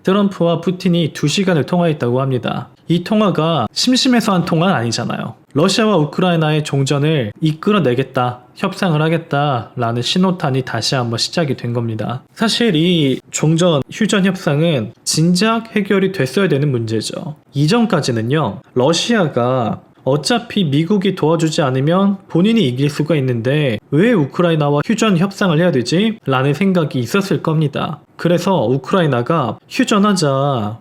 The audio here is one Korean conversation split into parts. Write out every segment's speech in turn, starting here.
트럼프와 푸틴이 2시간을 통화했다고 합니다. 이 통화가 심심해서 한 통화는 아니잖아요. 러시아와 우크라이나의 종전을 이끌어내겠다, 협상을 하겠다 라는 신호탄이 다시 한번 시작이 된 겁니다. 사실 이 종전, 휴전 협상은 진작 해결이 됐어야 되는 문제죠. 이전까지는요, 러시아가 어차피 미국이 도와주지 않으면 본인이 이길 수가 있는데 왜 우크라이나와 휴전 협상을 해야 되지? 라는 생각이 있었을 겁니다. 그래서 우크라이나가 휴전하자,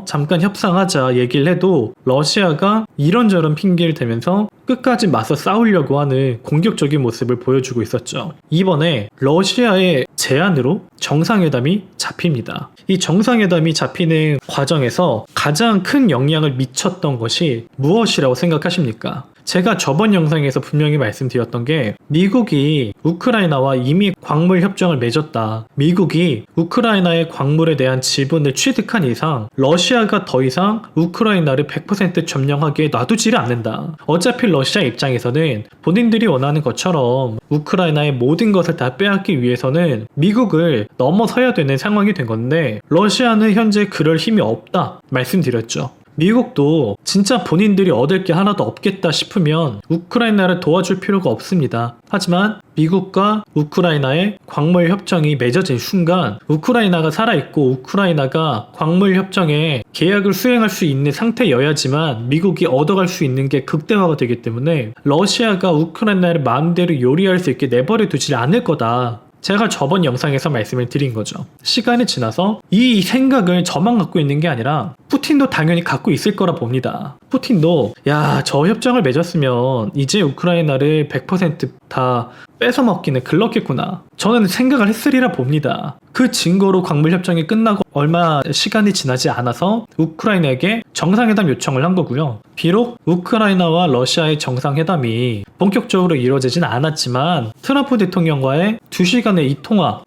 잠깐 협상하자 얘기를 해도 러시아가 이런저런 핑계를 대면서 끝까지 맞서 싸우려고 하는 공격적인 모습을 보여주고 있었죠. 이번에 러시아의 제안으로 정상회담이 잡힙니다. 이 정상회담이 잡히는 과정에서 가장 큰 영향을 미쳤던 것이 무엇이라고 생각하십니까? 제가 저번 영상에서 분명히 말씀드렸던 게 미국이 우크라이나와 이미 광물 협정을 맺었다. 미국이 우크라이나의 광물에 대한 지분을 취득한 이상 러시아가 더 이상 우크라이나를 100% 점령하게 놔두지를 않는다. 어차피 러시아 입장에서는 본인들이 원하는 것처럼 우크라이나의 모든 것을 다 빼앗기 위해서는 미국을 넘어서야 되는 상황이 된 건데 러시아는 현재 그럴 힘이 없다 말씀드렸죠. 미국도 진짜 본인들이 얻을 게 하나도 없겠다 싶으면 우크라이나를 도와줄 필요가 없습니다. 하지만 미국과 우크라이나의 광물 협정이 맺어진 순간 우크라이나가 살아있고 우크라이나가 광물 협정에 계약을 수행할 수 있는 상태여야지만 미국이 얻어갈 수 있는 게 극대화가 되기 때문에 러시아가 우크라이나를 마음대로 요리할 수 있게 내버려 두지 않을 거다. 제가 저번 영상에서 말씀을 드린 거죠. 시간이 지나서 이 생각을 저만 갖고 있는 게 아니라 푸틴도 당연히 갖고 있을 거라 봅니다. 푸틴도 저 협정을 맺었으면 이제 우크라이나를 100% 다 뺏어먹기는 글렀겠구나. 저는 생각을 했으리라 봅니다. 그 증거로 광물 협정이 끝나고 얼마 시간이 지나지 않아서 우크라이나에게 정상회담 요청을 한 거고요. 비록 우크라이나와 러시아의 정상회담이 본격적으로 이루어지진 않았지만 트럼프 대통령과의 2시간의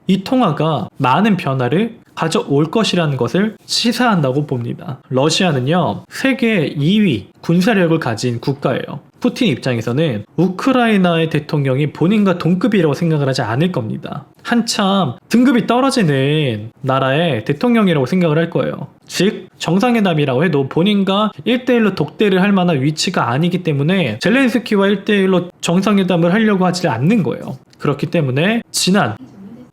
이 통화가 많은 변화를 가져올 것이라는 것을 시사한다고 봅니다. 러시아는요, 세계 2위 군사력을 가진 국가예요. 푸틴 입장에서는 우크라이나의 대통령이 본인과 동급이라고 생각을 하지 않을 겁니다. 한참 등급이 떨어지는 나라의 대통령이라고 생각을 할 거예요. 즉 정상회담이라고 해도 본인과 1대1로 독대를 할 만한 위치가 아니기 때문에 젤렌스키와 1대1로 정상회담을 하려고 하지 않는 거예요. 그렇기 때문에 지난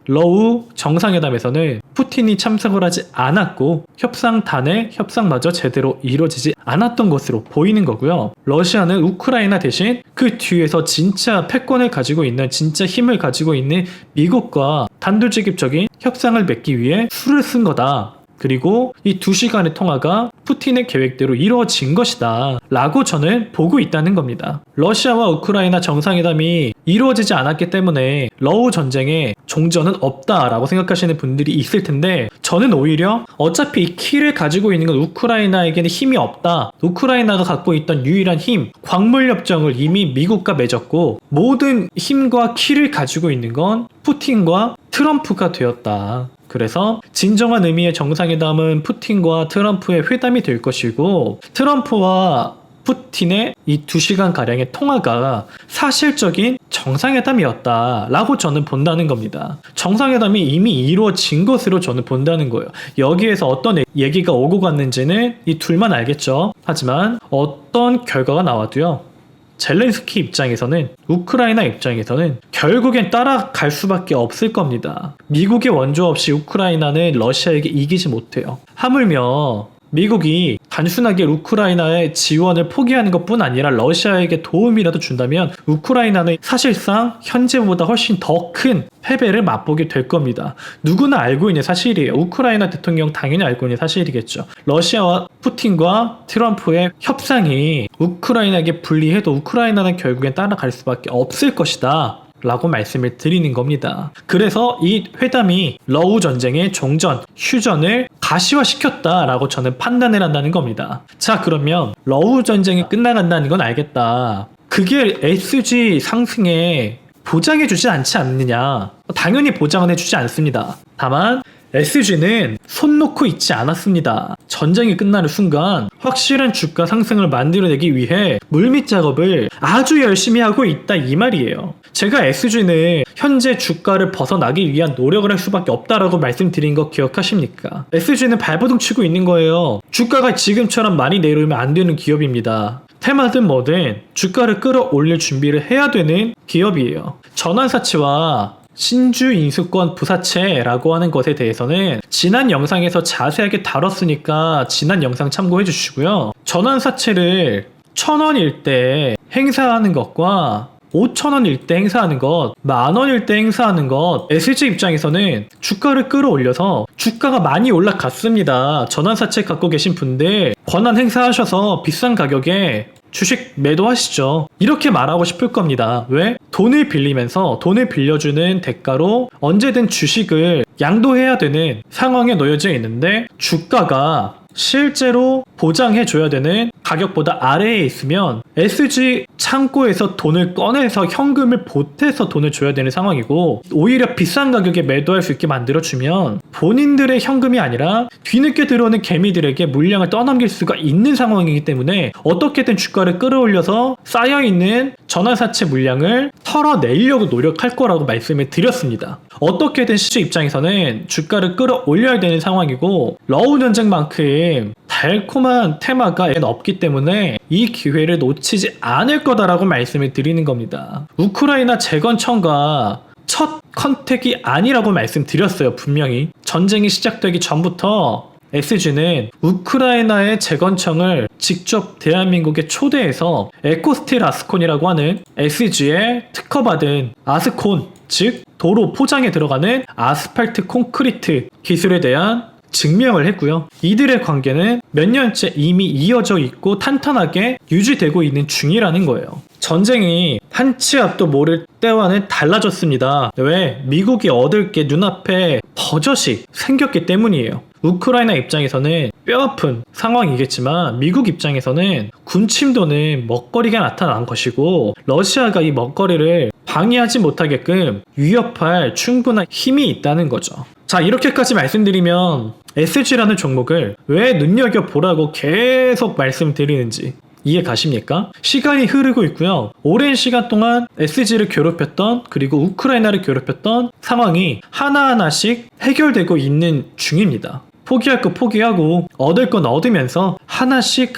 러우 정상회담에서는 푸틴이 참석을 하지 않았고 협상단의 협상마저 제대로 이루어지지 않았던 것으로 보이는 거고요. 러시아는 우크라이나 대신 그 뒤에서 진짜 패권을 가지고 있는, 진짜 힘을 가지고 있는 미국과 단도직입적인 협상을 맺기 위해 수를 쓴 거다. 그리고 이 2시간의 통화가 푸틴의 계획대로 이루어진 것이다 라고 저는 보고 있다는 겁니다. 러시아와 우크라이나 정상회담이 이루어지지 않았기 때문에 러우 전쟁에 종전은 없다라고 생각하시는 분들이 있을 텐데 저는 오히려 어차피 이 키를 가지고 있는 건 우크라이나에게는 힘이 없다. 우크라이나가 갖고 있던 유일한 힘, 광물 협정을 이미 미국과 맺었고 모든 힘과 키를 가지고 있는 건 푸틴과 트럼프가 되었다. 그래서 진정한 의미의 정상회담은 푸틴과 트럼프의 회담이 될 것이고 트럼프와 푸틴의 이 2시간가량의 통화가 사실적인 정상회담이었다라고 저는 본다는 겁니다. 정상회담이 이미 이루어진 것으로 저는 본다는 거예요. 여기에서 어떤 얘기가 오고 갔는지는 이 둘만 알겠죠. 하지만 어떤 결과가 나와도요. 젤렌스키 입장에서는 우크라이나 입장에서는 결국엔 따라갈 수밖에 없을 겁니다. 미국의 원조 없이 우크라이나는 러시아에게 이기지 못해요. 하물며 미국이 단순하게 우크라이나의 지원을 포기하는 것뿐 아니라 러시아에게 도움이라도 준다면 우크라이나는 사실상 현재보다 훨씬 더 큰 패배를 맛보게 될 겁니다. 누구나 알고 있는 사실이에요. 우크라이나 대통령 당연히 알고 있는 사실이겠죠. 러시아와 푸틴과 트럼프의 협상이 우크라이나에게 불리해도 우크라이나는 결국엔 따라갈 수밖에 없을 것이다 라고 말씀을 드리는 겁니다. 그래서 이 회담이 러우 전쟁의 종전, 휴전을 가시화시켰다라고 저는 판단을 한다는 겁니다. 자, 그러면 러우 전쟁이 끝나간다는 건 알겠다. 그게 SG 상승에 보장해주지 않지 않느냐. 당연히 보장은 해주지 않습니다. 다만 SG는 손 놓고 있지 않았습니다. 전쟁이 끝나는 순간 확실한 주가 상승을 만들어내기 위해 물밑 작업을 아주 열심히 하고 있다 이 말이에요. 제가 SG는 현재 주가를 벗어나기 위한 노력을 할 수밖에 없다라고 말씀드린 거 기억하십니까? SG는 발버둥 치고 있는 거예요. 주가가 지금처럼 많이 내려오면 안 되는 기업입니다. 테마든 뭐든 주가를 끌어올릴 준비를 해야 되는 기업이에요. 전환사채와 신주 인수권 부사채라고 하는 것에 대해서는 지난 영상에서 자세하게 다뤘으니까 지난 영상 참고해 주시고요. 전환사채를 1,000원일 때 행사하는 것과 5,000원일 때 행사하는 것, 10,000원일 때 행사하는 것, SG 입장에서는 주가를 끌어올려서 주가가 많이 올라갔습니다. 전환사채 갖고 계신 분들 권한 행사하셔서 비싼 가격에 주식 매도하시죠. 이렇게 말하고 싶을 겁니다. 왜? 돈을 빌리면서 돈을 빌려주는 대가로 언제든 주식을 양도해야 되는 상황에 놓여져 있는데 주가가 실제로 보장해줘야 되는 가격보다 아래에 있으면 SG 창고에서 돈을 꺼내서 현금을 보태서 돈을 줘야 되는 상황이고 오히려 비싼 가격에 매도할 수 있게 만들어주면 본인들의 현금이 아니라 뒤늦게 들어오는 개미들에게 물량을 떠넘길 수가 있는 상황이기 때문에 어떻게든 주가를 끌어올려서 쌓여있는 전환사채 물량을 털어내려고 노력할 거라고 말씀을 드렸습니다. 어떻게든 시주 입장에서는 주가를 끌어올려야 되는 상황이고 러우 전쟁만큼 달콤한 테마가 없기 때문에 이 기회를 놓치지 않을 거다라고 말씀을 드리는 겁니다. 우크라이나 재건청과 첫 컨택이 아니라고 말씀드렸어요. 분명히 전쟁이 시작되기 전부터 SG는 우크라이나의 재건청을 직접 대한민국에 초대해서 에코스틸 아스콘이라고 하는 SG에 특허받은 아스콘, 즉 도로 포장에 들어가는 아스팔트 콘크리트 기술에 대한 증명을 했고요. 이들의 관계는 몇 년째 이미 이어져 있고 탄탄하게 유지되고 있는 중이라는 거예요. 전쟁이 한 치 앞도 모를 때와는 달라졌습니다. 왜? 미국이 얻을 게 눈앞에 버젓이 생겼기 때문이에요. 우크라이나 입장에서는 뼈아픈 상황이겠지만 미국 입장에서는 군침도는 먹거리가 나타난 것이고 러시아가 이 먹거리를 방해하지 못하게끔 위협할 충분한 힘이 있다는 거죠. 자, 이렇게까지 말씀드리면 SG라는 종목을 왜 눈여겨보라고 계속 말씀드리는지 이해 가십니까? 시간이 흐르고 있고요. 오랜 시간 동안 SG를 괴롭혔던 그리고 우크라이나를 괴롭혔던 상황이 하나하나씩 해결되고 있는 중입니다. 포기할 거 포기하고 얻을 건 얻으면서 하나씩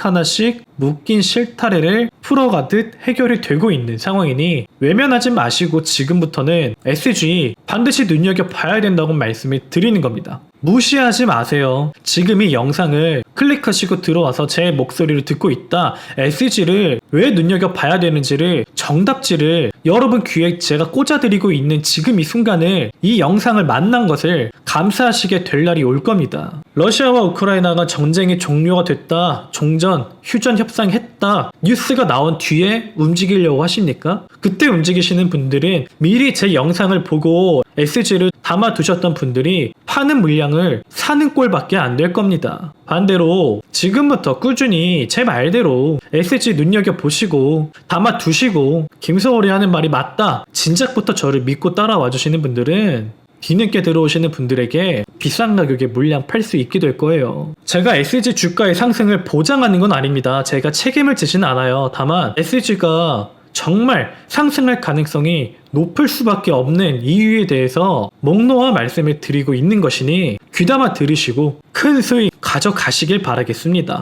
묶인 실타래를 풀어가듯 해결이 되고 있는 상황이니 외면하지 마시고 지금부터는 SG 반드시 눈여겨봐야 된다고 말씀을 드리는 겁니다. 무시하지 마세요. 지금 이 영상을 클릭하시고 들어와서 제 목소리를 듣고 있다. SG를 왜 눈여겨봐야 되는지를 정답지를 여러분 귀에 제가 꽂아드리고 있는 지금 이 순간을 이 영상을 만난 것을 감사하시게 될 날이 올 겁니다. 러시아와 우크라이나가 전쟁이 종료가 됐다. 종전, 휴전 협상했다. 뉴스가 나온 뒤에 움직이려고 하십니까? 그때 움직이시는 분들은 미리 제 영상을 보고 SG를 담아두셨던 분들이 파는 물량을 사는 꼴밖에 안 될 겁니다. 반대로 지금부터 꾸준히 제 말대로 SG 눈여겨보시고 담아두시고 김서월이 하는 말이 맞다. 진작부터 저를 믿고 따라와 주시는 분들은 뒤늦게 들어오시는 분들에게 비싼 가격에 물량 팔 수 있게 될 거예요. 제가 SG 주가의 상승을 보장하는 건 아닙니다. 제가 책임을 지진 않아요. 다만 SG가 정말 상승할 가능성이 높을 수밖에 없는 이유에 대해서 목놓아 말씀을 드리고 있는 것이니 귀담아 들으시고 큰 수익 가져가시길 바라겠습니다.